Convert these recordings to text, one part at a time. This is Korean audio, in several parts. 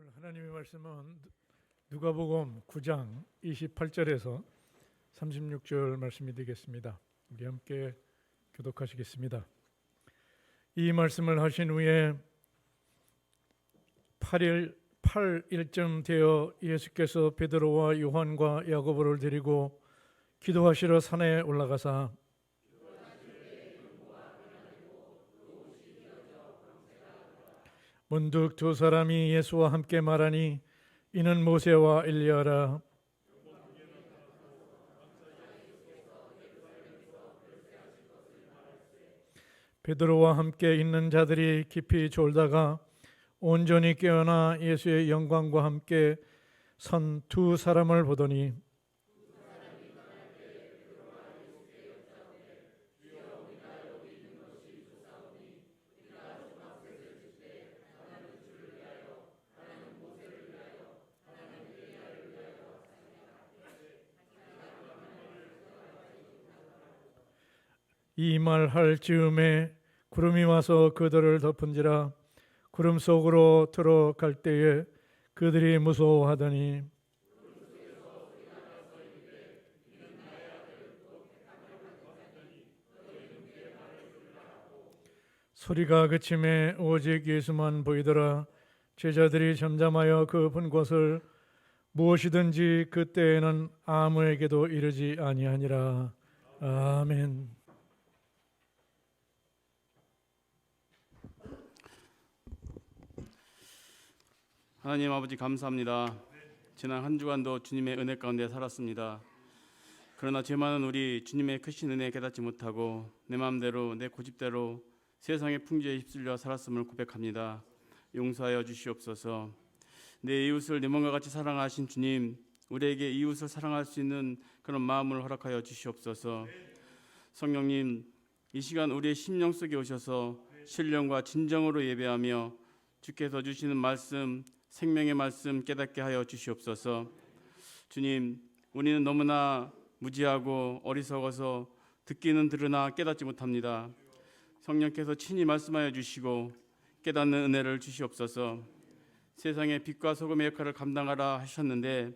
오늘 하나님의 말씀은 누가복음 9장 28절에서 36절 말씀이 되겠습니다. 우리 함께 교독하시겠습니다. 이 말씀을 하신 후에 8일쯤 되어 예수께서 베드로와 요한과 야고보를 데리고 기도하시러 산에 올라가사 문득 두 사람이 예수와 함께 말하니 이는 모세와 엘리야라. 베드로와 함께 있는 자들이 깊이 졸다가 온전히 깨어나 예수의 영광과 함께 선 두 사람을 보더니 이 말할 즈음에 구름이 와서 그들을 덮은지라. 구름 속으로 들어갈 때에 그들이 무서워하더니 소리가 그침에 오직 예수만 보이더라. 제자들이 잠잠하여 그 본 것을 무엇이든지 그때에는 아무에게도 이르지 아니하니라. 아멘. 하나님 아버지 감사합니다. 지난 한 주간도 주님의 은혜 가운데 살았습니다. 그러나 죄 많은 우리 주님의 크신 은혜 깨닫지 못하고 내 마음대로 내 고집대로 세상의 풍조에 휩쓸려 살았음을 고백합니다. 용서하여 주시옵소서. 내 이웃을 내 몸과 같이 사랑하신 주님, 우리에게 이웃을 사랑할 수 있는 그런 마음을 허락하여 주시옵소서. 성령님, 이 시간 우리의 심령 속에 오셔서 신령과 진정으로 예배하며 주께서 주시는 말씀, 생명의 말씀 깨닫게 하여 주시옵소서. 주님, 우리는 너무나 무지하고 어리석어서 듣기는 들으나 깨닫지 못합니다. 성령께서 친히 말씀하여 주시고 깨닫는 은혜를 주시옵소서. 세상의 빛과 소금의 역할을 감당하라 하셨는데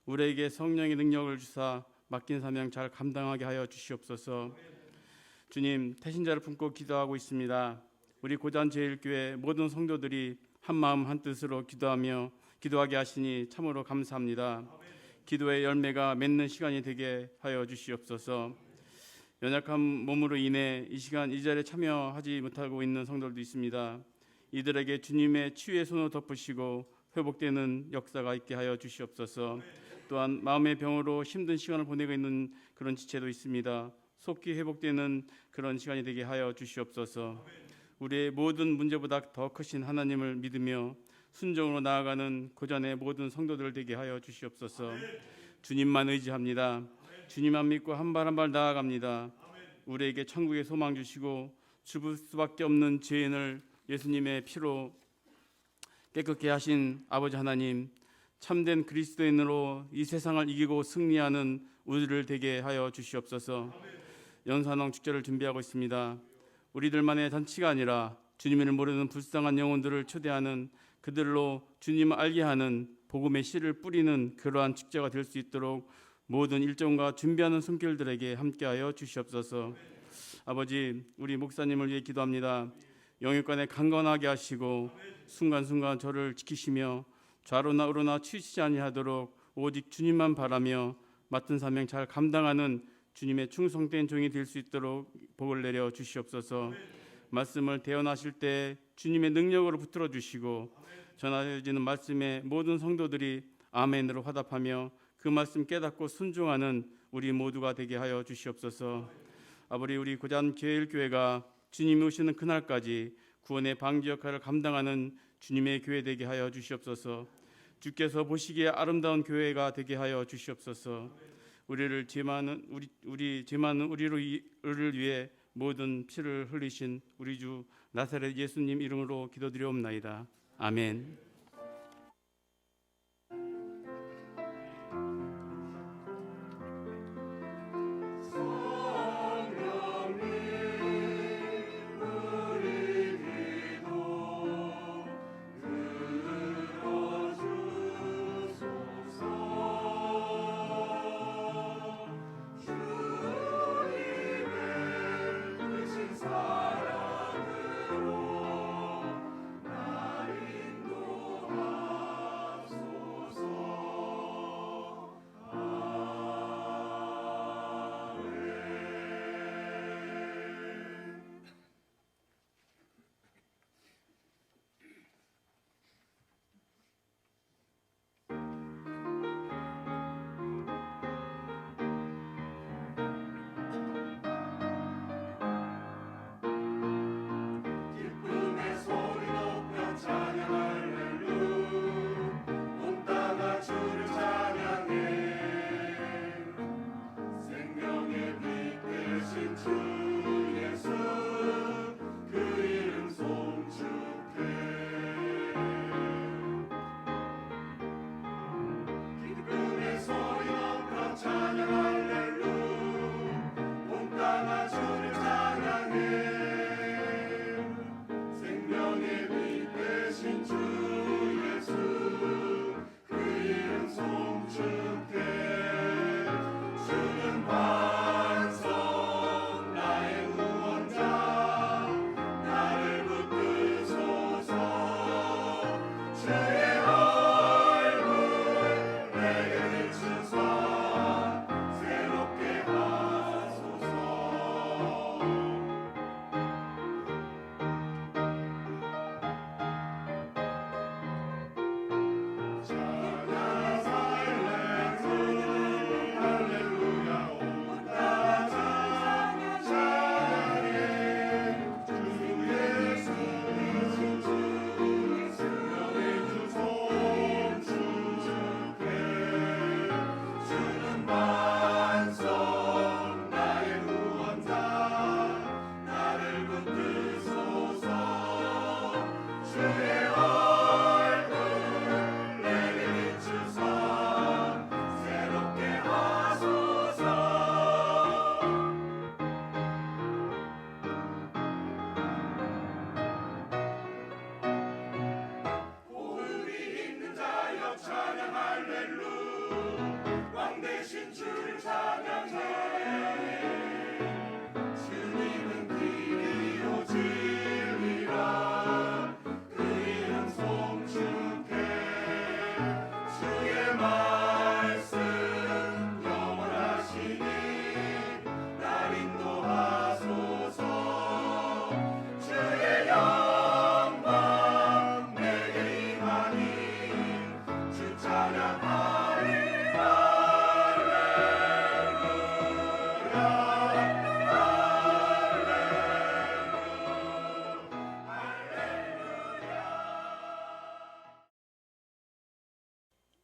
우리에게 성령의 능력을 주사 맡긴 사명 잘 감당하게 하여 주시옵소서. 주님, 태신자를 품고 기도하고 있습니다. 우리 고잔제일교회 모든 성도들이 한 마음 한 뜻으로 기도하게 하시니 참으로 감사합니다. 기도의 열매가 맺는 시간이 되게 하여 주시옵소서. 연약한 몸으로 인해 이 시간 이 자리에 참여하지 못하고 있는 성도들도 있습니다. 이들에게 주님의 치유의 손을 덮으시고 회복되는 역사가 있게 하여 주시옵소서. 또한 마음의 병으로 힘든 시간을 보내고 있는 그런 지체도 있습니다. 속히 회복되는 그런 시간이 되게 하여 주시옵소서. 우리의 모든 문제보다 더 크신 하나님을 믿으며 순종으로 나아가는 고전의 모든 성도들 되게 하여 주시옵소서. 주님만 의지합니다. 주님만 믿고 한 발 한 발 나아갑니다. 우리에게 천국의 소망 주시고 죽을 수밖에 없는 죄인을 예수님의 피로 깨끗게 하신 아버지 하나님, 참된 그리스도인으로 이 세상을 이기고 승리하는 우리를 되게 하여 주시옵소서. 연산홍 축제를 준비하고 있습니다. 우리들만의 잔치가 아니라 주님을 모르는 불쌍한 영혼들을 초대하는, 그들로 주님을 알게 하는 복음의 씨를 뿌리는 그러한 축제가 될 수 있도록 모든 일정과 준비하는 손길들에게 함께하여 주시옵소서. 아버지, 우리 목사님을 위해 기도합니다. 영육간에 강건하게 하시고 순간순간 저를 지키시며 좌로나 우로나 치우치지 아니하도록 오직 주님만 바라며 맡은 사명 잘 감당하는 주님의 충성된 종이 될 수 있도록 복을 내려 주시옵소서. 말씀을 대언하실 때 주님의 능력으로 붙들어 주시고 전하여지는 말씀에 모든 성도들이 아멘으로 화답하며 그 말씀 깨닫고 순종하는 우리 모두가 되게 하여 주시옵소서. 아버지, 우리 고잔제일교회가 주님이 오시는 그날까지 구원의 방지 역할을 감당하는 주님의 교회 되게 하여 주시옵소서. 주께서 보시기에 아름다운 교회가 되게 하여 주시옵소서. 우리를 죄 많은 우리를 위해 모든 피를 흘리신 우리 주 나사렛 예수님 이름으로 기도드리옵나이다. 아멘. 우리 기도 들어주옵소서.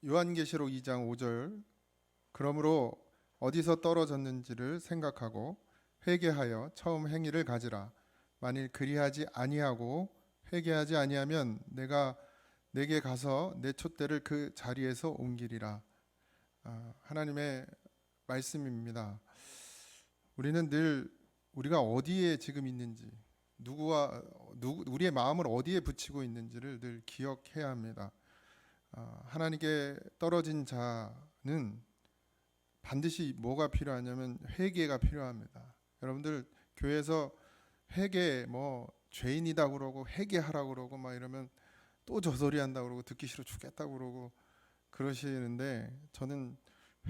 요한계시록 2장 5절 그러므로 어디서 떨어졌는지를 생각하고 회개하여 처음 행위를 가지라. 만일 그리하지 아니하고 회개하지 아니하면 내가 내게 가서 내 촛대를 그 자리에서 옮기리라. 하나님의 말씀입니다. 우리는 늘 우리가 어디에 지금 있는지 우리의 마음을 어디에 붙이고 있는지를 늘 기억해야 합니다. 하나님께 떨어진 자는 반드시 뭐가 필요하냐면 회개가 필요합니다. 여러분들 교회에서 회개 죄인이다 그러고 회개하라고 그러고 막 이러면 또 저 소리 한다 그러고 듣기 싫어 죽겠다고 그러고 그러시는데 저는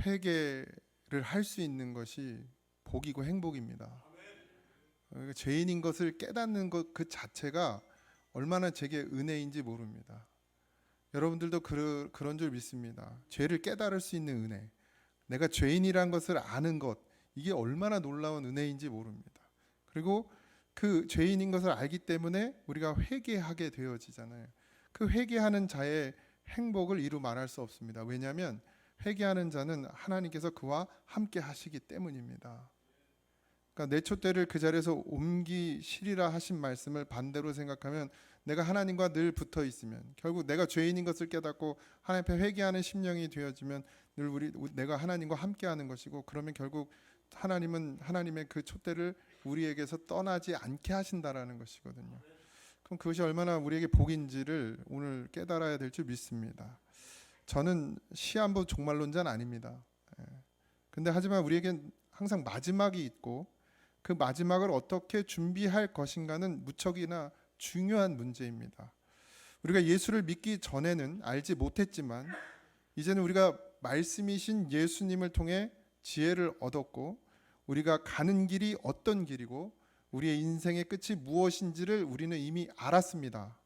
회개를 할 수 있는 것이 복이고 행복입니다. 죄인인 것을 깨닫는 것 그 자체가 얼마나 제게 은혜인지 모릅니다. 여러분들도 그런 줄 믿습니다. 죄를 깨달을 수 있는 은혜, 내가 죄인이란 것을 아는 것, 이게 얼마나 놀라운 은혜인지 모릅니다. 그리고 그 죄인인 것을 알기 때문에 우리가 회개하게 되어지잖아요. 그 회개하는 자의 행복을 이루 말할 수 없습니다. 왜냐하면 회개하는 자는 하나님께서 그와 함께 하시기 때문입니다. 그러니까 내 촛대를 그 자리에서 옮기시리라 하신 말씀을 반대로 생각하면 내가 하나님과 늘 붙어 있으면 결국 내가 죄인인 것을 깨닫고 하나님 앞에 회개하는 심령이 되어지면 늘 내가 하나님과 함께하는 것이고, 그러면 결국 하나님은 하나님의 그 촛대를 우리에게서 떠나지 않게 하신다라는 것이거든요. 그럼 그것이 얼마나 우리에게 복인지를 오늘 깨달아야 될 줄 믿습니다. 저는 시한부 종말론자는 아닙니다. 근데 하지만 우리에겐 항상 마지막이 있고 그 마지막을 어떻게 준비할 것인가는 무척이나 중요한 문제입니다. 우리가 예수를 믿기 전에는 알지 못했지만 이제는 우리가 말씀이신 예수님을 통해 지혜를 얻었고 우리가 가는 길이 어떤 길이고 우리의 인생의 끝이 무엇인지를 우리는 이미 알았습니다.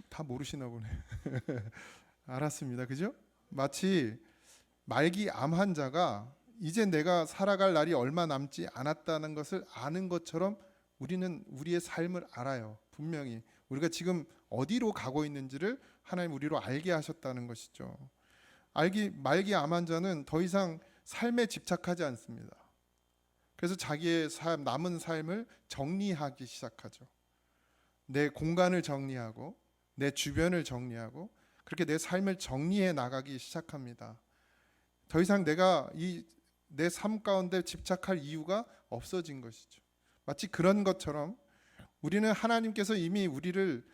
다 모르시나 보네. 알았습니다. 그죠? 마치 말기 암 환자가 이제 내가 살아갈 날이 얼마 남지 않았다는 것을 아는 것처럼 우리는 우리의 삶을 알아요. 분명히 우리가 지금 어디로 가고 있는지를 하나님 우리로 알게 하셨다는 것이죠. 말기 암 환자는 더 이상 삶에 집착하지 않습니다. 그래서 자기의 남은 삶을 정리하기 시작하죠. 내 공간을 정리하고 내 주변을 정리하고 그렇게 내 삶을 정리해 나가기 시작합니다. 더 이상 내가 내 삶 가운데 집착할 이유가 없어진 것이죠. 마치 그런 것처럼 우리는 하나님께서 이미 우리를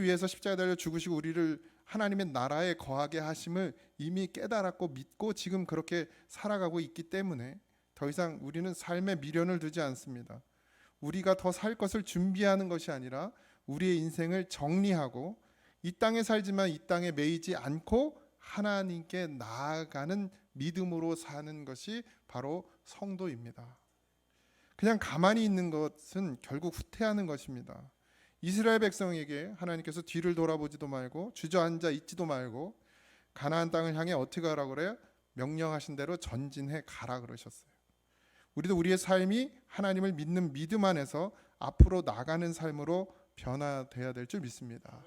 위해서 십자가에 달려 죽으시고 우리를 하나님의 나라에 거하게 하심을 이미 깨달았고 믿고 지금 그렇게 살아가고 있기 때문에 더 이상 우리는 삶에 미련을 두지 않습니다. 우리가 더 살 것을 준비하는 것이 아니라 우리의 인생을 정리하고 이 땅에 살지만 이 땅에 매이지 않고 하나님께 나아가는 믿음으로 사는 것이 바로 성도입니다. 그냥 가만히 있는 것은 결국 후퇴하는 것입니다. 이스라엘 백성에게 하나님께서 뒤를 돌아보지도 말고 주저앉아 있지도 말고 가나안 땅을 향해 어떻게 가라고 그래요? 명령하신 대로 전진해 가라 그러셨어요. 우리도 우리의 삶이 하나님을 믿는 믿음 안에서 앞으로 나가는 삶으로 변화돼야 될 줄 믿습니다.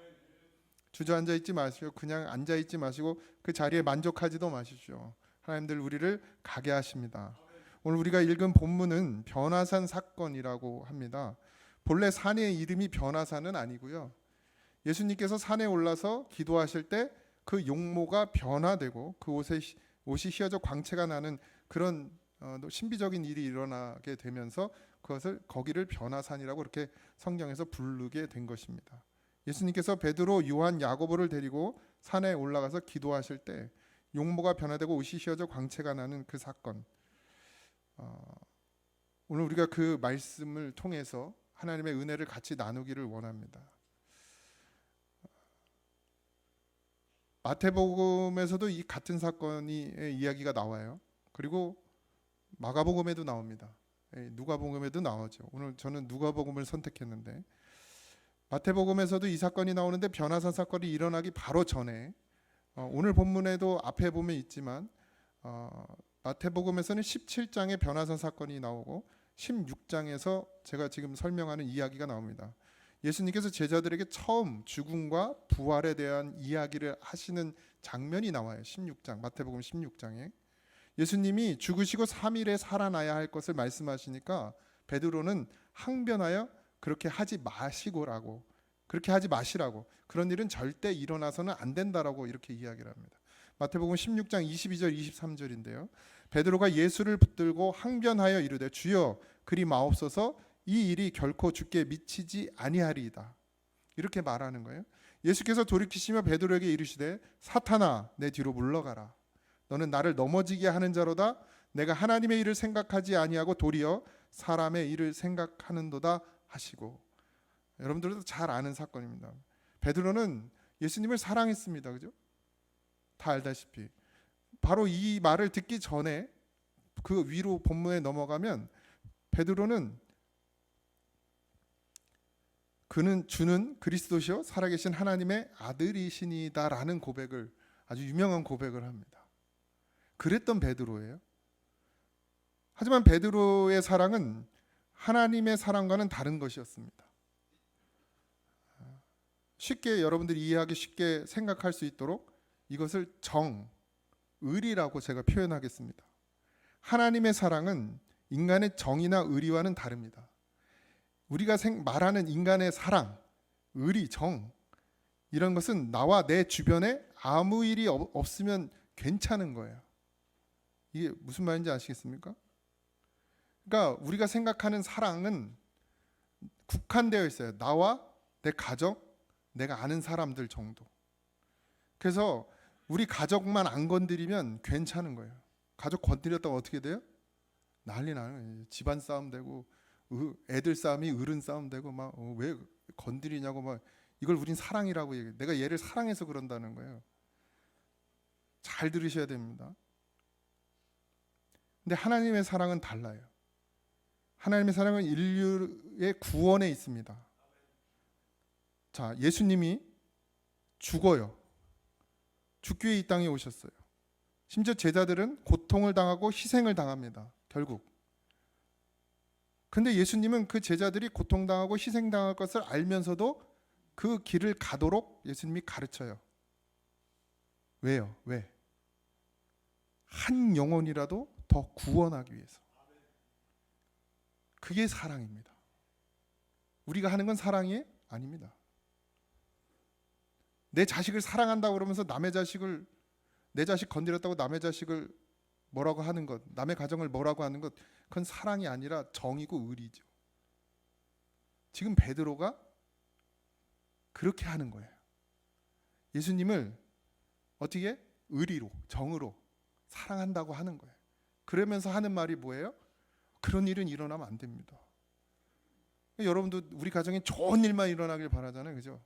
주저앉아 있지 마시고 그냥 앉아 있지 마시고 그 자리에 만족하지도 마십시오. 하나님들 우리를 가게 하십니다. 오늘 우리가 읽은 본문은 변화산 사건이라고 합니다. 본래 산의 이름이 변화산은 아니고요. 예수님께서 산에 올라서 기도하실 때 그 용모가 변화되고 그 옷이 휘어져 광채가 나는 그런 신비적인 일이 일어나게 되면서 그것을 거기를 변화산이라고 이렇게 성경에서 부르게 된 것입니다. 예수님께서 베드로, 요한, 야고보를 데리고 산에 올라가서 기도하실 때 용모가 변화되고 옷이 휘어져 광채가 나는 그 사건, 오늘 우리가 그 말씀을 통해서 하나님의 은혜를 같이 나누기를 원합니다. 마태복음에서도 이 같은 사건의 이야기가 나와요. 그리고 마가복음에도 나옵니다. 누가복음에도 나오죠. 오늘 저는 누가복음을 선택했는데 마태복음에서도 이 사건이 나오는데 변화산 사건이 일어나기 바로 전에 오늘 본문에도 앞에 보면 있지만 마태복음에서는 17장에 변화산 사건이 나오고 16장에서 제가 지금 설명하는 이야기가 나옵니다. 예수님께서 제자들에게 처음 죽음과 부활에 대한 이야기를 하시는 장면이 나와요. 16장, 마태복음 16장에 예수님이 죽으시고 3일에 살아나야 할 것을 말씀하시니까 베드로는 항변하여 그렇게 하지 마시고라고, 그렇게 하지 마시라고, 그런 일은 절대 일어나서는 안 된다라고 이렇게 이야기를 합니다. 마태복음 16장 22절 23절인데요. 베드로가 예수를 붙들고 항변하여 이르되 주여 그리 마옵소서, 이 일이 결코 주께 미치지 아니하리이다. 이렇게 말하는 거예요. 예수께서 돌이키시며 베드로에게 이르시되 사탄아 내 뒤로 물러가라. 너는 나를 넘어지게 하는 자로다. 내가 하나님의 일을 생각하지 아니하고 도리어 사람의 일을 생각하는도다 하시고. 여러분들도 잘 아는 사건입니다. 베드로는 예수님을 사랑했습니다. 그죠? 다 알다시피 바로 이 말을 듣기 전에 그 위로 본문에 넘어가면 베드로는 그는 주는 그리스도시요 살아계신 하나님의 아들이시니다라는 고백을, 아주 유명한 고백을 합니다. 그랬던 베드로예요. 하지만 베드로의 사랑은 하나님의 사랑과는 다른 것이었습니다. 쉽게 여러분들이 이해하기 쉽게 생각할 수 있도록 이것을 의리라고 제가 표현하겠습니다. 하나님의 사랑은 인간의 정의나 의리와는 다릅니다. 우리가 말하는 인간의 사랑, 의리, 정, 이런 것은 나와 내 주변에 아무 일이 없으면 괜찮은 거예요. 이게 무슨 말인지 아시겠습니까? 그러니까 우리가 생각하는 사랑은 국한되어 있어요. 나와 내 가족, 내가 아는 사람들 정도. 그래서 우리 가족만 안 건드리면 괜찮은 거예요. 가족 건드렸다고 어떻게 돼요? 난리 나는 거예요. 집안 싸움 되고 애들 싸움이 어른 싸움 되고 막 왜 건드리냐고 막, 이걸 우린 사랑이라고 얘기해요. 내가 얘를 사랑해서 그런다는 거예요. 잘 들으셔야 됩니다. 근데 하나님의 사랑은 달라요. 하나님의 사랑은 인류의 구원에 있습니다. 자, 예수님이 죽어요. 죽기 위해 이 땅에 오셨어요. 심지어 제자들은 고통을 당하고 희생을 당합니다. 결국. 근데 예수님은 그 제자들이 고통당하고 희생당할 것을 알면서도 그 길을 가도록 예수님이 가르쳐요. 왜요? 왜? 한 영혼이라도 더 구원하기 위해서. 그게 사랑입니다. 우리가 하는 건 사랑이 아닙니다. 내 자식을 사랑한다고 그러면서 내 자식 건드렸다고 남의 자식을 뭐라고 하는 것, 남의 가정을 뭐라고 하는 것, 그건 사랑이 아니라 정이고 의리죠. 지금 베드로가 그렇게 하는 거예요. 예수님을 어떻게? 의리로, 정으로 사랑한다고 하는 거예요. 그러면서 하는 말이 뭐예요? 그런 일은 일어나면 안 됩니다. 여러분도 우리 가정에 좋은 일만 일어나길 바라잖아요. 그죠?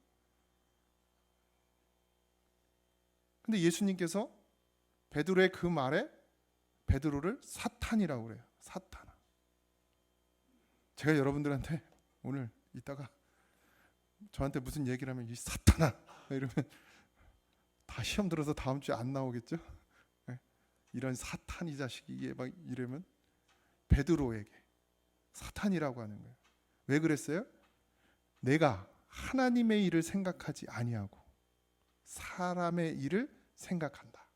근데 예수님께서 베드로의 그 말에 베드로를 사탄이라고 그래요. 사탄아. 제가 여러분들한테 오늘 이따가 저한테 무슨 얘기를 하면 이 사탄아 이러면 다 시험 들어서 다음 주에 안 나오겠죠? 네? 이런 사탄 이 자식이 막 이러면 베드로에게 사탄이라고 하는 거예요. 왜 그랬어요? 내가 하나님의 일을 생각하지 아니하고 사람의 일을 생각한다.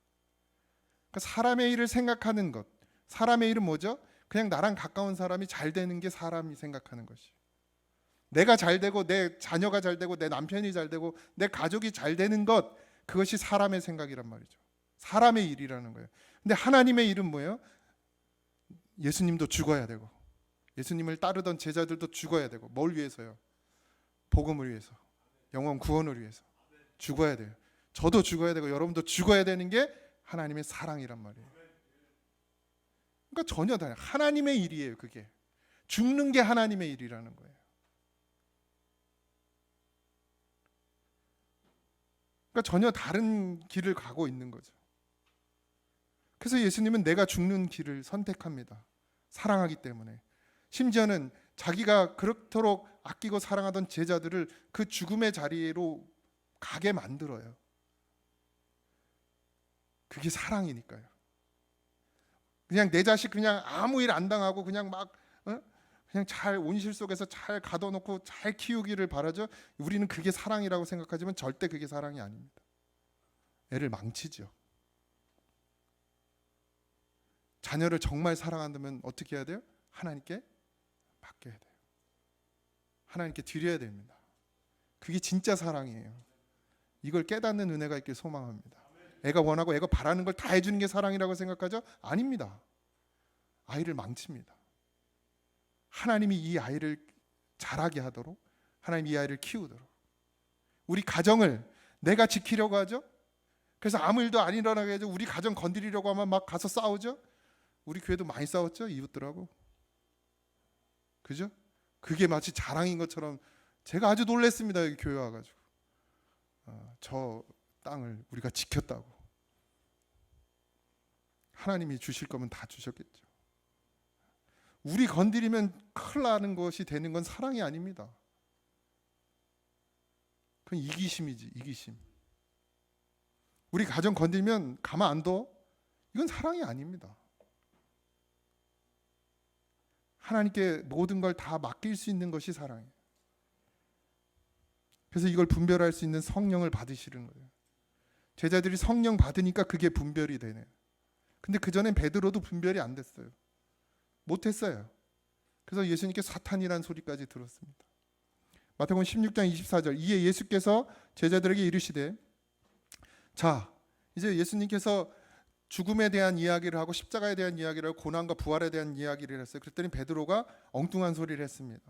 그러니까 사람의 일을 생각하는 것. 사람의 일은 뭐죠? 그냥 나랑 가까운 사람이 잘 되는 게 사람이 생각하는 것이. 내가 잘 되고 내 자녀가 잘 되고 내 남편이 잘 되고 내 가족이 잘 되는 것, 그것이 사람의 생각이란 말이죠. 사람의 일이라는 거예요. 근데 하나님의 일은 뭐예요? 예수님도 죽어야 되고 예수님을 따르던 제자들도 죽어야 되고, 뭘 위해서요? 복음을 위해서, 영혼 구원을 위해서 죽어야 돼요. 저도 죽어야 되고 여러분도 죽어야 되는 게 하나님의 사랑이란 말이에요. 그러니까 전혀 다른 하나님의 일이에요. 그게 죽는 게 하나님의 일이라는 거예요. 그러니까 전혀 다른 길을 가고 있는 거죠. 그래서 예수님은 내가 죽는 길을 선택합니다. 사랑하기 때문에. 심지어는 자기가 그렇도록 아끼고 사랑하던 제자들을 그 죽음의 자리로 가게 만들어요. 그게 사랑이니까요. 그냥 내 자식 그냥 아무 일 안 당하고 그냥 막 그냥 잘 온실 속에서 잘 가둬놓고 잘 키우기를 바라죠. 우리는 그게 사랑이라고 생각하지만 절대 그게 사랑이 아닙니다. 애를 망치죠. 자녀를 정말 사랑한다면 어떻게 해야 돼요? 하나님께 맡겨야 돼요. 하나님께 드려야 됩니다. 그게 진짜 사랑이에요. 이걸 깨닫는 은혜가 있길 소망합니다. 애가 원하고 애가 바라는 걸 다 해주는 게 사랑이라고 생각하죠? 아닙니다. 아이를 망칩니다. 하나님이 이 아이를 자라게 하도록, 하나님이 이 아이를 키우도록, 우리 가정을 내가 지키려고 하죠. 그래서 아무 일도 안 일어나게 하죠. 우리 가정 건드리려고 하면 막 가서 싸우죠. 우리 교회도 많이 싸웠죠, 이웃들하고. 그죠? 그게 마치 자랑인 것처럼 제가 아주 놀랐습니다. 여기 교회 와가지고 저 땅을 우리가 지켰다고. 하나님이 주실 거면 다 주셨겠죠. 우리 건드리면 큰일 나는 것이 되는 건 사랑이 아닙니다. 그건 이기심이지, 이기심. 우리 가정 건드리면 가만 안 둬? 이건 사랑이 아닙니다. 하나님께 모든 걸 다 맡길 수 있는 것이 사랑이에요. 그래서 이걸 분별할 수 있는 성령을 받으시는 거예요. 제자들이 성령 받으니까 그게 분별이 되네요. 근데 그전엔 베드로도 분별이 안 됐어요. 못했어요. 그래서 예수님께 사탄이라는 소리까지 들었습니다. 마태복음 16장 24절, 이에 예수께서 제자들에게 이르시되, 자, 이제 예수님께서 죽음에 대한 이야기를 하고 십자가에 대한 이야기를 하고 고난과 부활에 대한 이야기를 했어요. 그랬더니 베드로가 엉뚱한 소리를 했습니다.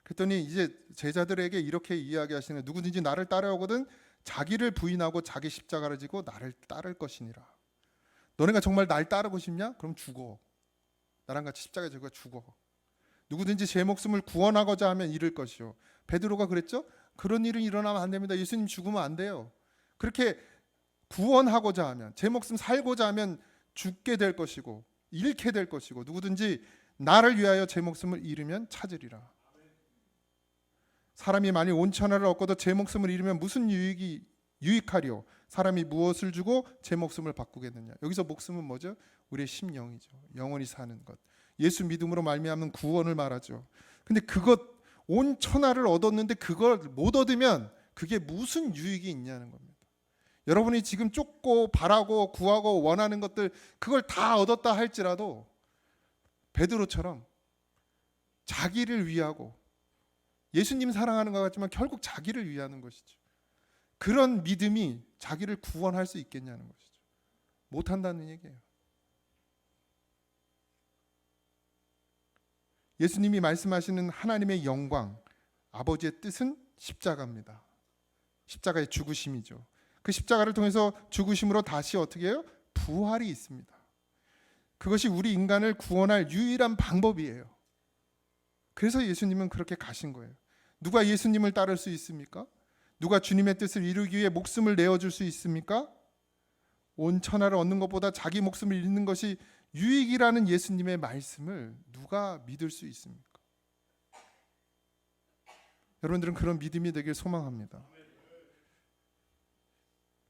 그랬더니 이제 제자들에게 이렇게 이야기하시는, 누구든지 나를 따르거든 자기를 부인하고 자기 십자가를 지고 나를 따를 것이니라. 너네가 정말 날 따르고 싶냐? 그럼 죽어. 나랑 같이 십자가에 지고 죽어. 누구든지 제 목숨을 구원하고자 하면 잃을 것이요. 베드로가 그랬죠? 그런 일은 일어나면 안 됩니다. 예수님 죽으면 안 돼요. 그렇게 구원하고자 하면, 제 목숨 살고자 하면 죽게 될 것이고 잃게 될 것이고, 누구든지 나를 위하여 제 목숨을 잃으면 찾으리라. 사람이 만일 온 천하를 얻고도 제 목숨을 잃으면 무슨 유익하리요? 사람이 무엇을 주고 제 목숨을 바꾸겠느냐? 여기서 목숨은 뭐죠? 우리의 심령이죠. 영원히 사는 것. 예수 믿음으로 말미암는 구원을 말하죠. 근데 그것 온 천하를 얻었는데 그걸 못 얻으면 그게 무슨 유익이 있냐는 겁니다. 여러분이 지금 쫓고 바라고 구하고 원하는 것들, 그걸 다 얻었다 할지라도 베드로처럼 자기를 위하고, 예수님 사랑하는 것 같지만 결국 자기를 위하는 것이죠. 그런 믿음이 자기를 구원할 수 있겠냐는 것이죠. 못한다는 얘기예요. 예수님이 말씀하시는 하나님의 영광, 아버지의 뜻은 십자가입니다. 십자가의 죽으심이죠. 그 십자가를 통해서 죽으심으로 다시 어떻게 해요? 부활이 있습니다. 그것이 우리 인간을 구원할 유일한 방법이에요. 그래서 예수님은 그렇게 가신 거예요. 누가 예수님을 따를 수 있습니까? 누가 주님의 뜻을 이루기 위해 목숨을 내어줄 수 있습니까? 온 천하를 얻는 것보다 자기 목숨을 잃는 것이 유익이라는 예수님의 말씀을 누가 믿을 수 있습니까? 여러분들은 그런 믿음이 되길 소망합니다.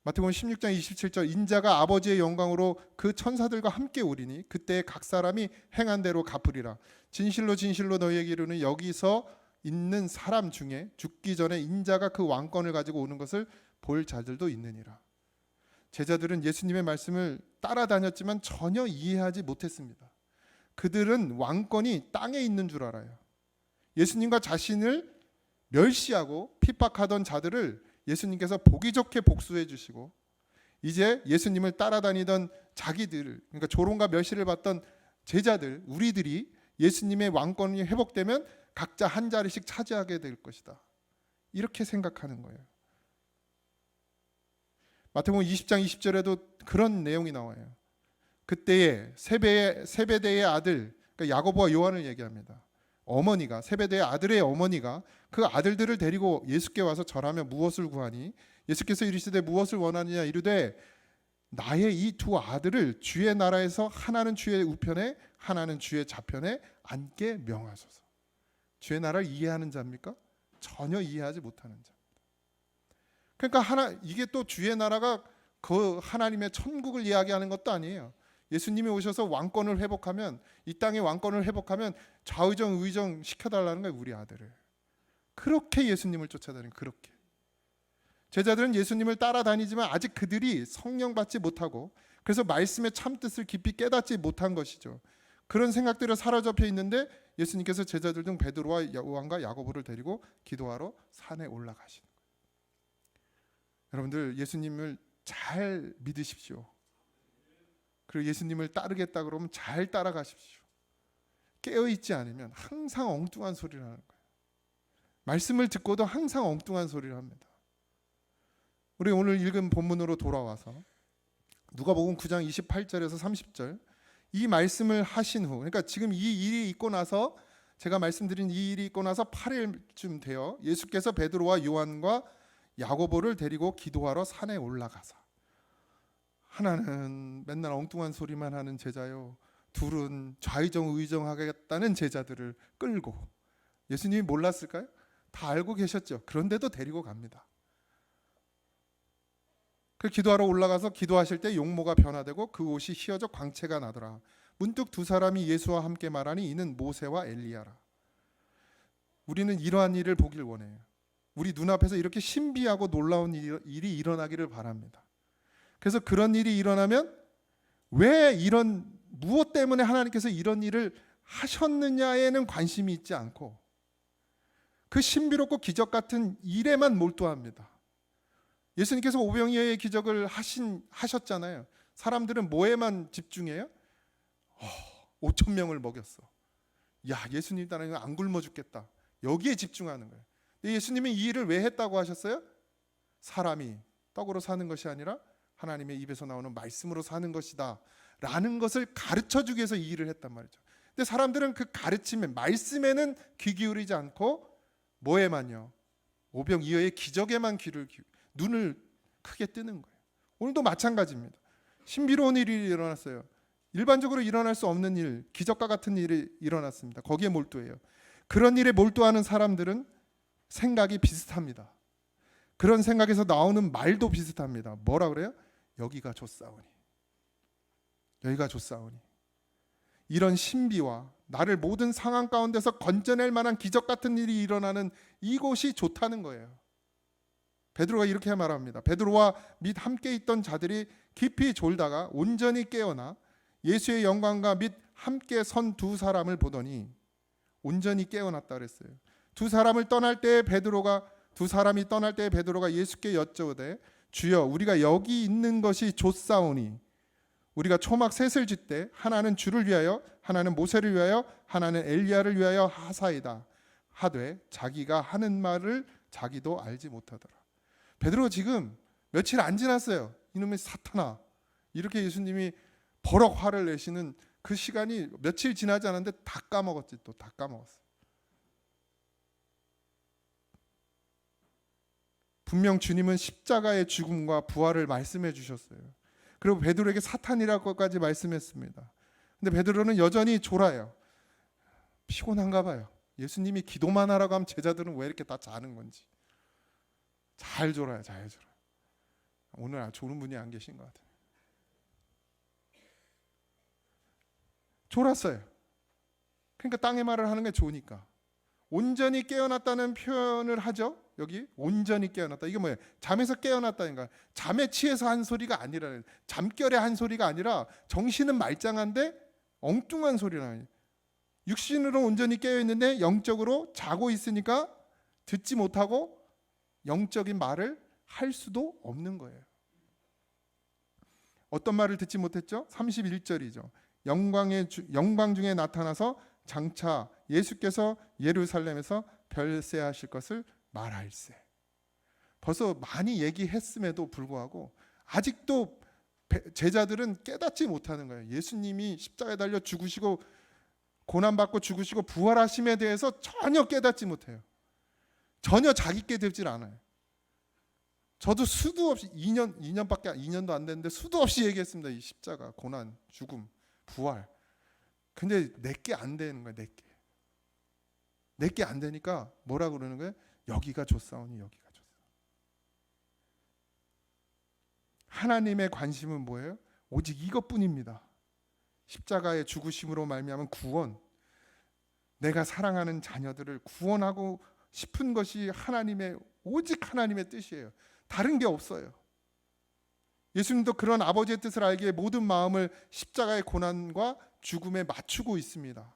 마태복음 16장 27절, 인자가 아버지의 영광으로 그 천사들과 함께 오리니 그때 각 사람이 행한 대로 갚으리라. 진실로 진실로 너희에게 이르노니 여기서 있는 사람 중에 죽기 전에 인자가 그 왕권을 가지고 오는 것을 볼 자들도 있느니라. 제자들은 예수님의 말씀을 따라다녔지만 전혀 이해하지 못했습니다. 그들은 왕권이 땅에 있는 줄 알아요. 예수님과 자신을 멸시하고 핍박하던 자들을 예수님께서 보기 좋게 복수해 주시고, 이제 예수님을 따라다니던 자기들, 그러니까 조롱과 멸시를 받던 제자들, 우리들이 예수님의 왕권이 회복되면 각자 한 자리씩 차지하게 될 것이다, 이렇게 생각하는 거예요. 마태복음 20장 20절에도 그런 내용이 나와요. 그때에 세베대의 아들, 그러니까 야고보와 요한을 얘기합니다. 어머니가, 세베대의 아들의 어머니가 그 아들들을 데리고 예수께 와서 절하며 무엇을 구하니? 예수께서 이르시되 무엇을 원하느냐 이르되 나의 이 두 아들을 주의 나라에서 하나는 주의 우편에 하나는 주의 좌편에 앉게 명하소서. 주의 나라를 이해하는 자입니까? 전혀 이해하지 못하는 자입니다. 그러니까 이게 또 주의 나라가 그 하나님의 천국을 이야기하는 것도 아니에요. 예수님이 오셔서 왕권을 회복하면, 이 땅의 왕권을 회복하면 좌의정 우의정 시켜달라는 거예요, 우리 아들을. 그렇게 예수님을 쫓아다니는, 그렇게. 제자들은 예수님을 따라다니지만 아직 그들이 성령 받지 못하고, 그래서 말씀의 참뜻을 깊이 깨닫지 못한 것이죠. 그런 생각들이 사로잡혀 있는데 예수님께서 제자들 중 베드로와 요한과 야고보를 데리고 기도하러 산에 올라가시는 거예요. 여러분들, 예수님을 잘 믿으십시오. 그리고 예수님을 따르겠다 그러면 잘 따라가십시오. 깨어있지 않으면 항상 엉뚱한 소리를 하는 거예요. 말씀을 듣고도 항상 엉뚱한 소리를 합니다. 우리 오늘 읽은 본문으로 돌아와서 누가복음 9장 28절에서 30절, 이 말씀을 하신 후, 그러니까 지금 이 일이 있고 나서, 제가 말씀드린 이 일이 있고 나서 8일쯤 되어 예수께서 베드로와 요한과 야고보를 데리고 기도하러 산에 올라가서, 하나는 맨날 엉뚱한 소리만 하는 제자요, 둘은 좌의정 우의정하겠다는 제자들을 끌고, 예수님이 몰랐을까요? 다 알고 계셨죠. 그런데도 데리고 갑니다. 그 기도하러 올라가서 기도하실 때 용모가 변화되고 그 옷이 휘어져 광채가 나더라. 문득 두 사람이 예수와 함께 말하니 이는 모세와 엘리야라. 우리는 이러한 일을 보길 원해요. 우리 눈앞에서 이렇게 신비하고 놀라운 일이 일어나기를 바랍니다. 그래서 그런 일이 일어나면 왜 무엇 때문에 하나님께서 이런 일을 하셨느냐에는 관심이 있지 않고 그 신비롭고 기적 같은 일에만 몰두합니다. 예수님께서 오병이어의 기적을 하셨잖아요. 사람들은 뭐에만 집중해요? 5천 명을 먹였어. 야, 예수님 따라하면 안 굶어 죽겠다. 여기에 집중하는 거예요. 근데 예수님은 이 일을 왜 했다고 하셨어요? 사람이 떡으로 사는 것이 아니라 하나님의 입에서 나오는 말씀으로 사는 것이다 라는 것을 가르쳐주기 위해서 이 일을 했단 말이죠. 근데 사람들은 그 가르침에, 말씀에는 귀 기울이지 않고 뭐에만요? 오병이어의 기적에만 눈을 크게 뜨는 거예요. 오늘도 마찬가지입니다. 신비로운 일이 일어났어요. 일반적으로 일어날 수 없는 일, 기적과 같은 일이 일어났습니다. 거기에 몰두해요. 그런 일에 몰두하는 사람들은 생각이 비슷합니다. 그런 생각에서 나오는 말도 비슷합니다. 뭐라 그래요? 여기가 좋사오니. 여기가 좋사오니. 이런 신비와 나를 모든 상황 가운데서 건져낼 만한 기적 같은 일이 일어나는 이곳이 좋다는 거예요. 베드로가 이렇게 말합니다. 베드로와 및 함께 있던 자들이 깊이 졸다가 온전히 깨어나 예수의 영광과 및 함께 선 두 사람을 보더니, 온전히 깨어났다 그랬어요. 두 사람이 떠날 때에 베드로가 예수께 여쭤오되 주여 우리가 여기 있는 것이 좋사오니 우리가 초막 셋을 짓되 하나는 주를 위하여 하나는 모세를 위하여 하나는 엘리야를 위하여 하사이다 하되 자기가 하는 말을 자기도 알지 못하더라. 베드로 지금 며칠 안 지났어요. 이놈의 사탄아, 이렇게 예수님이 버럭 화를 내시는 그 시간이 며칠 지나지 않았는데 다 까먹었지. 또 다 까먹었어요. 분명 주님은 십자가의 죽음과 부활을 말씀해 주셨어요. 그리고 베드로에게 사탄이라고까지 말씀했습니다. 근데 베드로는 여전히 졸아요. 피곤한가 봐요. 예수님이 기도만 하라고 하면 제자들은 왜 이렇게 다 자는 건지. 잘 졸아요. 잘 졸아요. 오늘 조는 분이 안 계신 것 같아요. 졸았어요. 그러니까 땅의 말을 하는 게 좋으니까. 온전히 깨어났다는 표현을 하죠. 여기 온전히 깨어났다. 이게 뭐예요? 잠에서 깨어났다니까. 잠에 취해서 한 소리가 아니라, 잠결에 한 소리가 아니라 정신은 말짱한데 엉뚱한 소리라니. 육신으로 온전히 깨어 있는데 영적으로 자고 있으니까 듣지 못하고 영적인 말을 할 수도 없는 거예요. 어떤 말을 듣지 못했죠? 31절이죠. 영광 중에 나타나서 장차 예수께서 예루살렘에서 별세하실 것을 말할세. 벌써 많이 얘기했음에도 불구하고 아직도 제자들은 깨닫지 못하는 거예요. 예수님이 십자가에 달려 죽으시고 고난받고 죽으시고 부활하심에 대해서 전혀 깨닫지 못해요. 전혀 자기께 되질 않아요. 저도 수도 없이 2년도 안 됐는데 수도 없이 얘기했습니다. 이 십자가, 고난, 죽음, 부활. 근데 내게 안 되는 거예요. 내게 안 되니까 뭐라 그러는 거예요? 여기가 좋사오니 여기가 좋사오니. 하나님의 관심은 뭐예요? 오직 이것뿐입니다. 십자가의 죽으심으로 말미암은 구원, 내가 사랑하는 자녀들을 구원하고 싶은 것이 오직 하나님의 뜻이에요. 다른 게 없어요. 예수님도 그런 아버지의 뜻을 알기에 모든 마음을 십자가의 고난과 죽음에 맞추고 있습니다.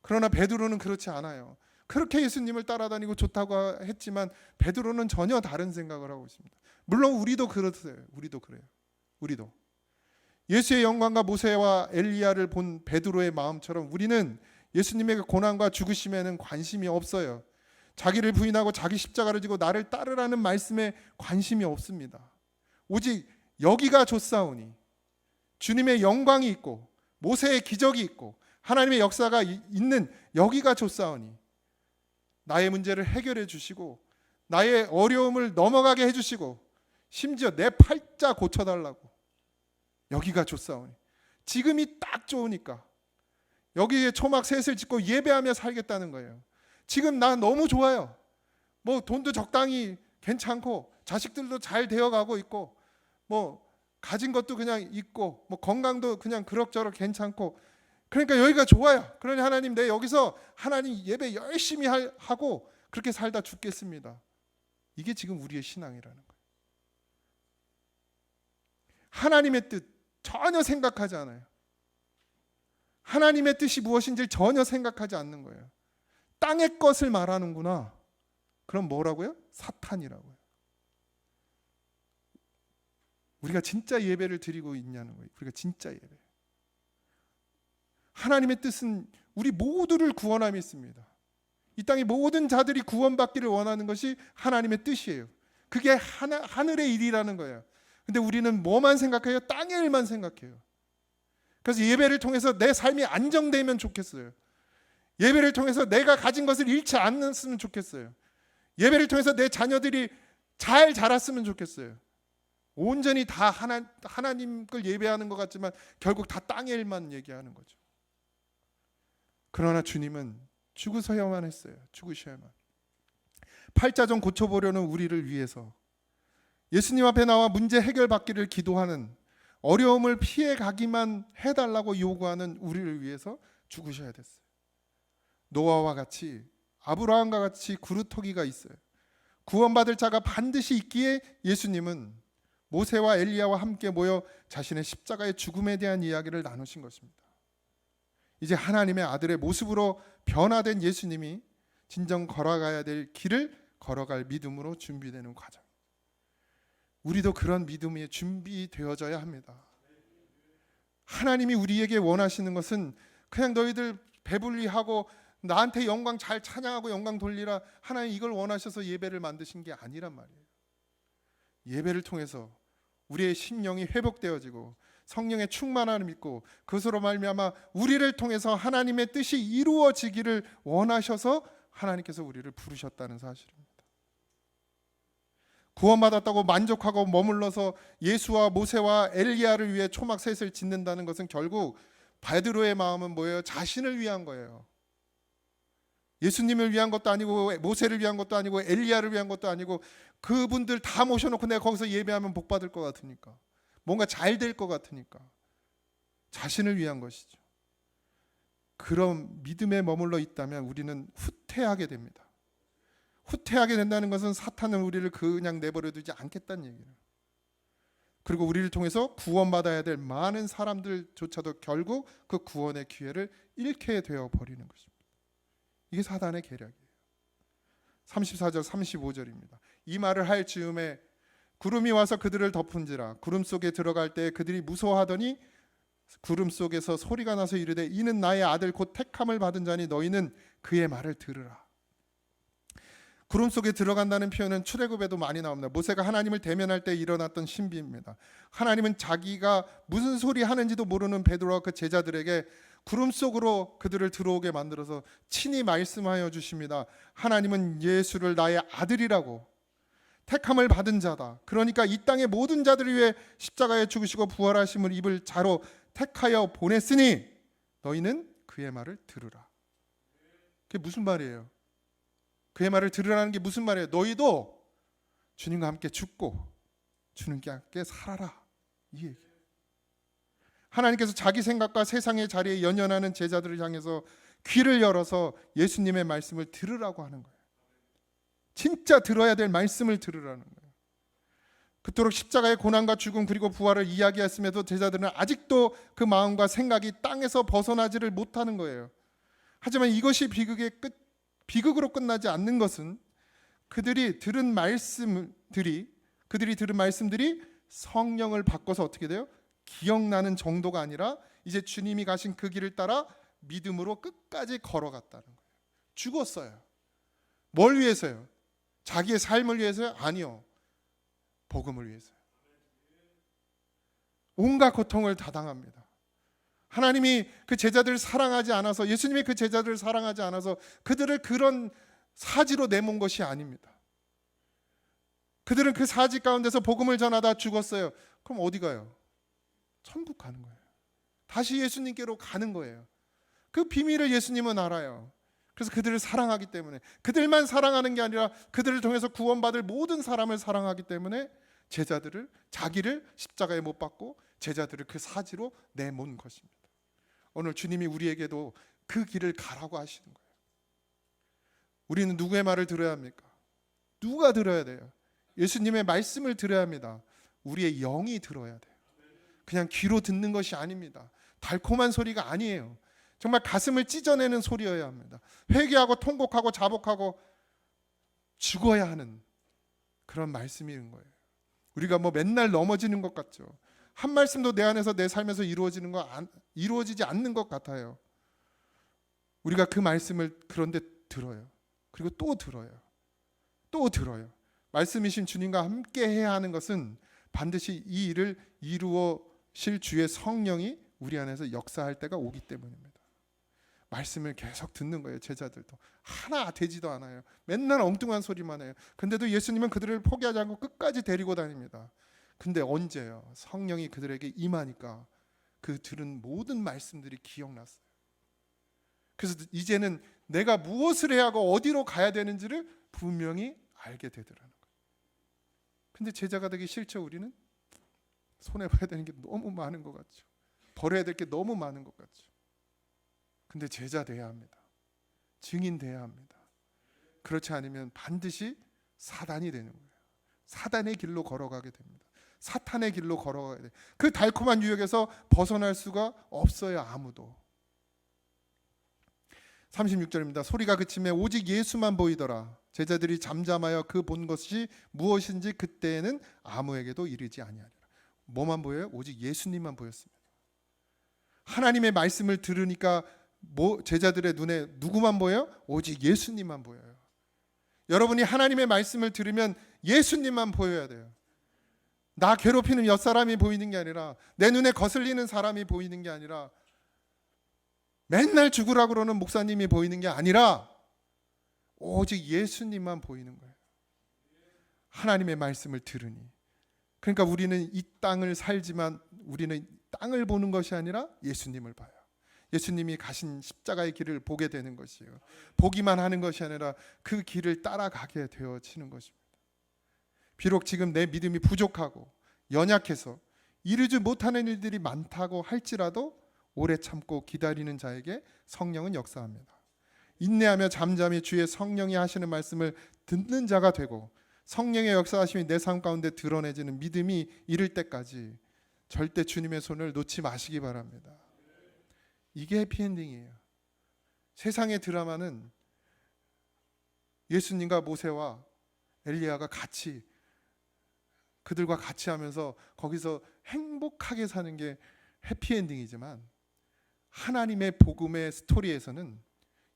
그러나 베드로는 그렇지 않아요. 그렇게 예수님을 따라다니고 좋다고 했지만 베드로는 전혀 다른 생각을 하고 있습니다. 물론 우리도 그렇어요. 우리도 그래요. 우리도 예수의 영광과 모세와 엘리야를 본 베드로의 마음처럼 우리는 예수님의 고난과 죽으심에는 관심이 없어요. 자기를 부인하고 자기 십자가를 지고 나를 따르라는 말씀에 관심이 없습니다. 오직 여기가 좋사오니, 주님의 영광이 있고 모세의 기적이 있고 하나님의 역사가 있는 여기가 좋사오니, 나의 문제를 해결해 주시고 나의 어려움을 넘어가게 해주시고 심지어 내 팔자 고쳐달라고, 여기가 좋사오니, 지금이 딱 좋으니까 여기에 초막 셋을 짓고 예배하며 살겠다는 거예요. 지금 나 너무 좋아요. 뭐 돈도 적당히 괜찮고 자식들도 잘 되어가고 있고 뭐 가진 것도 그냥 있고 뭐 건강도 그냥 그럭저럭 괜찮고, 그러니까 여기가 좋아요. 그러니 하나님, 내 여기서 하나님 예배 열심히 하고 그렇게 살다 죽겠습니다. 이게 지금 우리의 신앙이라는 거예요. 하나님의 뜻 전혀 생각하지 않아요. 하나님의 뜻이 무엇인지 전혀 생각하지 않는 거예요. 땅의 것을 말하는구나. 그럼 뭐라고요? 사탄이라고요. 우리가 진짜 예배를 드리고 있냐는 거예요. 우리가 진짜 예배. 하나님의 뜻은 우리 모두를 구원함이 있습니다. 이 땅의 모든 자들이 구원받기를 원하는 것이 하나님의 뜻이에요. 그게 하늘의 일이라는 거예요. 근데 우리는 뭐만 생각해요? 땅의 일만 생각해요. 그래서 예배를 통해서 내 삶이 안정되면 좋겠어요. 예배를 통해서 내가 가진 것을 잃지 않았으면 좋겠어요. 예배를 통해서 내 자녀들이 잘 자랐으면 좋겠어요. 온전히 다 하나님 걸 예배하는 것 같지만 결국 다 땅의 일만 얘기하는 거죠. 그러나 주님은 죽으셔야만 했어요. 죽으셔야만. 팔자좀 고쳐보려는 우리를 위해서 예수님 앞에 나와 문제 해결받기를 기도하는, 어려움을 피해가기만 해달라고 요구하는 우리를 위해서 죽으셔야 됐어요. 노아와 같이, 아브라함과 같이 구루터기가 있어요. 구원받을 자가 반드시 있기에 예수님은 모세와 엘리야와 함께 모여 자신의 십자가의 죽음에 대한 이야기를 나누신 것입니다. 이제 하나님의 아들의 모습으로 변화된 예수님이 진정 걸어가야 될 길을 걸어갈 믿음으로 준비되는 과정. 우리도 그런 믿음이 준비되어져야 합니다. 하나님이 우리에게 원하시는 것은 그냥 너희들 배불리하고 나한테 영광 잘 찬양하고 영광 돌리라, 하나님 이걸 원하셔서 예배를 만드신 게 아니란 말이에요. 예배를 통해서 우리의 심령이 회복되어지고 성령의 충만함을 믿고 그것으로 말미암아 우리를 통해서 하나님의 뜻이 이루어지기를 원하셔서 하나님께서 우리를 부르셨다는 사실입니다. 구원받았다고 만족하고 머물러서 예수와 모세와 엘리야를 위해 초막 셋을 짓는다는 것은 결국 베드로의 마음은 뭐예요? 자신을 위한 거예요. 예수님을 위한 것도 아니고 모세를 위한 것도 아니고 엘리야를 위한 것도 아니고, 그분들 다 모셔놓고 내가 거기서 예배하면 복 받을 것 같으니까, 뭔가 잘 될 것 같으니까 자신을 위한 것이죠. 그런 믿음에 머물러 있다면 우리는 후퇴하게 됩니다. 후퇴하게 된다는 것은 사탄은 우리를 그냥 내버려 두지 않겠다는 얘기예요. 그리고 우리를 통해서 구원받아야 될 많은 사람들조차도 결국 그 구원의 기회를 잃게 되어 버리는 것입니다. 이게 사단의 계략이에요. 34절 35절입니다. 이 말을 할 즈음에 구름이 와서 그들을 덮은지라. 구름 속에 들어갈 때 그들이 무서워하더니 구름 속에서 소리가 나서 이르되 이는 나의 아들 곧 택함을 받은 자니 너희는 그의 말을 들으라. 구름 속에 들어간다는 표현은 출애굽에도 많이 나옵니다. 모세가 하나님을 대면할 때 일어났던 신비입니다. 하나님은 자기가 무슨 소리 하는지도 모르는 베드로와 그 제자들에게 구름 속으로 그들을 들어오게 만들어서 친히 말씀하여 주십니다. 하나님은 예수를 나의 아들이라고, 택함을 받은 자다. 그러니까 이 땅의 모든 자들을 위해 십자가에 죽으시고 부활하심을 입을 자로 택하여 보냈으니 너희는 그의 말을 들으라. 그게 무슨 말이에요? 그의 말을 들으라는 게 무슨 말이에요? 너희도 주님과 함께 죽고 주님과 함께 살아라, 이 얘기예요. 하나님께서 자기 생각과 세상의 자리에 연연하는 제자들을 향해서 귀를 열어서 예수님의 말씀을 들으라고 하는 거예요. 진짜 들어야 될 말씀을 들으라는 거예요. 그토록 십자가의 고난과 죽음 그리고 부활을 이야기했음에도 제자들은 아직도 그 마음과 생각이 땅에서 벗어나지를 못하는 거예요. 하지만 이것이 비극으로 끝나지 않는 것은 그들이 들은 말씀들이 성령을 바꿔서 어떻게 돼요? 기억나는 정도가 아니라 이제 주님이 가신 그 길을 따라 믿음으로 끝까지 걸어갔다는 거예요. 죽었어요. 뭘 위해서요? 자기의 삶을 위해서요? 아니요. 복음을 위해서요. 온갖 고통을 다 당합니다. 하나님이 그 제자들을 사랑하지 않아서, 예수님이 그 제자들을 사랑하지 않아서 그들을 그런 사지로 내몬 것이 아닙니다. 그들은 그 사지 가운데서 복음을 전하다 죽었어요. 그럼 어디 가요? 천국 가는 거예요. 다시 예수님께로 가는 거예요. 그 비밀을 예수님은 알아요. 그래서 그들을 사랑하기 때문에, 그들만 사랑하는 게 아니라 그들을 통해서 구원받을 모든 사람을 사랑하기 때문에 제자들을, 자기를 십자가에 못 박고 제자들을 그 사지로 내몬 것입니다. 오늘 주님이 우리에게도 그 길을 가라고 하시는 거예요. 우리는 누구의 말을 들어야 합니까? 누가 들어야 돼요? 예수님의 말씀을 들어야 합니다. 우리의 영이 들어야 돼요. 그냥 귀로 듣는 것이 아닙니다. 달콤한 소리가 아니에요. 정말 가슴을 찢어내는 소리여야 합니다. 회개하고 통곡하고 자복하고 죽어야 하는 그런 말씀인 거예요. 우리가 뭐 맨날 넘어지는 것 같죠. 한 말씀도 내 안에서, 내 삶에서 이루어지지 않는 것 같아요. 우리가 그 말씀을 그런데 들어요. 그리고 또 들어요. 또 들어요. 말씀이신 주님과 함께 해야 하는 것은 반드시 이 일을 이루어실 주의 성령이 우리 안에서 역사할 때가 오기 때문입니다. 말씀을 계속 듣는 거예요. 제자들도 하나 되지도 않아요. 맨날 엉뚱한 소리만 해요. 근데도 예수님은 그들을 포기하지 않고 끝까지 데리고 다닙니다. 근데 언제요? 성령이 그들에게 임하니까 그 들은 모든 말씀들이 기억났어요. 그래서 이제는 내가 무엇을 해야 하고 어디로 가야 되는지를 분명히 알게 되더라는 거예요. 근데 제자가 되기 싫죠. 우리는 손해봐야 되는 게 너무 많은 것 같죠. 버려야 될 게 너무 많은 것 같죠. 근데 제자 돼야 합니다. 증인 돼야 합니다. 그렇지 않으면 반드시 사단이 되는 거예요. 사단의 길로 걸어가게 됩니다. 사탄의 길로 걸어가게 돼요. 그 달콤한 유혹에서 벗어날 수가 없어요. 아무도. 36절입니다. 소리가 그침에 오직 예수만 보이더라. 제자들이 잠잠하여 그 본 것이 무엇인지 그때에는 아무에게도 이르지 아니하리라. 뭐만 보여요? 오직 예수님만 보였습니다. 하나님의 말씀을 들으니까 제자들의 눈에 누구만 보여요? 오직 예수님만 보여요. 여러분이 하나님의 말씀을 들으면 예수님만 보여야 돼요. 나 괴롭히는 옆사람이 보이는 게 아니라, 내 눈에 거슬리는 사람이 보이는 게 아니라, 맨날 죽으라고 그러는 목사님이 보이는 게 아니라 오직 예수님만 보이는 거예요. 하나님의 말씀을 들으니. 그러니까 우리는 이 땅을 살지만 우리는 땅을 보는 것이 아니라 예수님을 봐요. 예수님이 가신 십자가의 길을 보게 되는 것이에요. 보기만 하는 것이 아니라 그 길을 따라가게 되어지는 것입니다. 비록 지금 내 믿음이 부족하고 연약해서 이루지 못하는 일들이 많다고 할지라도 오래 참고 기다리는 자에게 성령은 역사합니다. 인내하며 잠잠히 주의 성령이 하시는 말씀을 듣는 자가 되고 성령의 역사하심이 내 삶 가운데 드러내지는 믿음이 이를 때까지 절대 주님의 손을 놓지 마시기 바랍니다. 이게 해피엔딩이에요. 세상의 드라마는 예수님과 모세와 엘리야가 같이 그들과 같이 하면서 거기서 행복하게 사는 게 해피엔딩이지만 하나님의 복음의 스토리에서는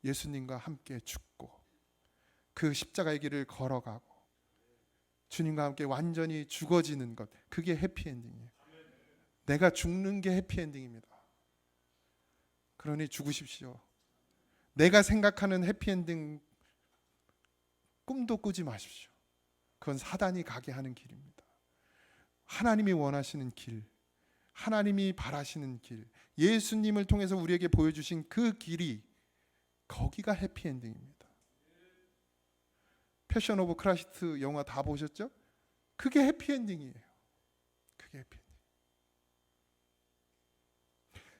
예수님과 함께 죽고 그 십자가의 길을 걸어가고 주님과 함께 완전히 죽어지는 것, 그게 해피엔딩이에요. 내가 죽는 게 해피엔딩입니다. 그러니 죽으십시오. 내가 생각하는 해피엔딩 꿈도 꾸지 마십시오. 그건 사단이 가게 하는 길입니다. 하나님이 원하시는 길, 하나님이 바라시는 길, 예수님을 통해서 우리에게 보여주신 그 길이, 거기가 해피엔딩입니다. 패션 오브 크라이스트 영화 다 보셨죠? 그게 해피엔딩이에요. 그게 해피엔딩.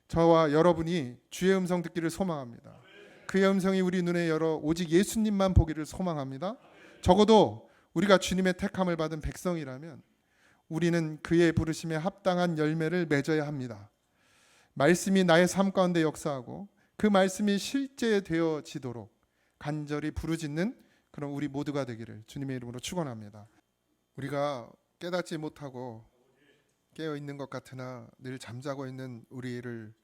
저와 여러분이 주의 음성 듣기를 소망합니다. 그의 음성이 우리 눈에 열어 오직 예수님만 보기를 소망합니다. 적어도 우리가 주님의 택함을 받은 백성이라면 우리는 그의 부르심에 합당한 열매를 맺어야 합니다. 말씀이 나의 삶 가운데 역사하고 그 말씀이 실제되어지도록 간절히 부르짖는 그런 우리 모두가 되기를 주님의 이름으로 축원합니다. 우리가 깨닫지 못하고 깨어 있는 것 같으나 늘 잠자고 있는 우리를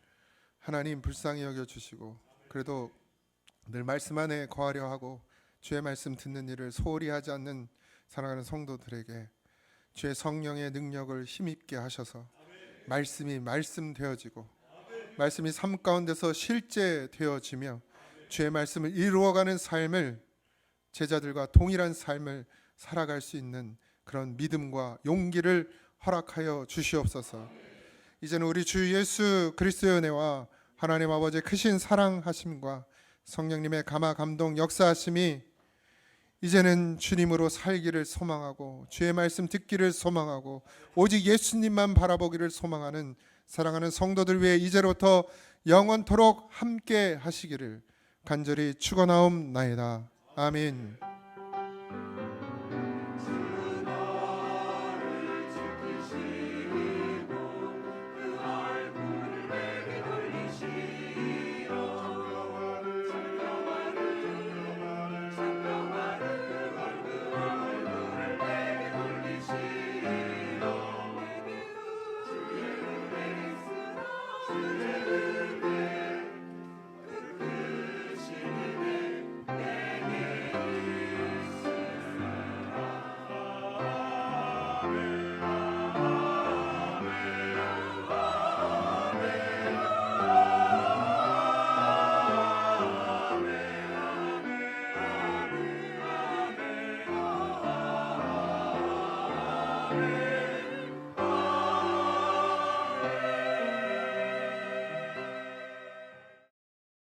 하나님 불쌍히 여겨 주시고, 그래도 늘 말씀 안에 거하려 하고 주의 말씀 듣는 일을 소홀히 하지 않는 사랑하는 성도들에게 주의 성령의 능력을 힘입게 하셔서 말씀이 말씀되어지고 말씀이 삶 가운데서 실제되어지며 주의 말씀을 이루어가는 삶을, 제자들과 동일한 삶을 살아갈 수 있는 그런 믿음과 용기를 허락하여 주시옵소서. 이제는 우리 주 예수 그리스도의 은혜와 하나님 아버지의 크신 사랑하심과 성령님의 감화 감동 역사하심이 이제는 주님으로 살기를 소망하고 주의 말씀 듣기를 소망하고 오직 예수님만 바라보기를 소망하는 사랑하는 성도들 위해 이제로부터 영원토록 함께 하시기를 간절히 축원하옵나이다. 아멘.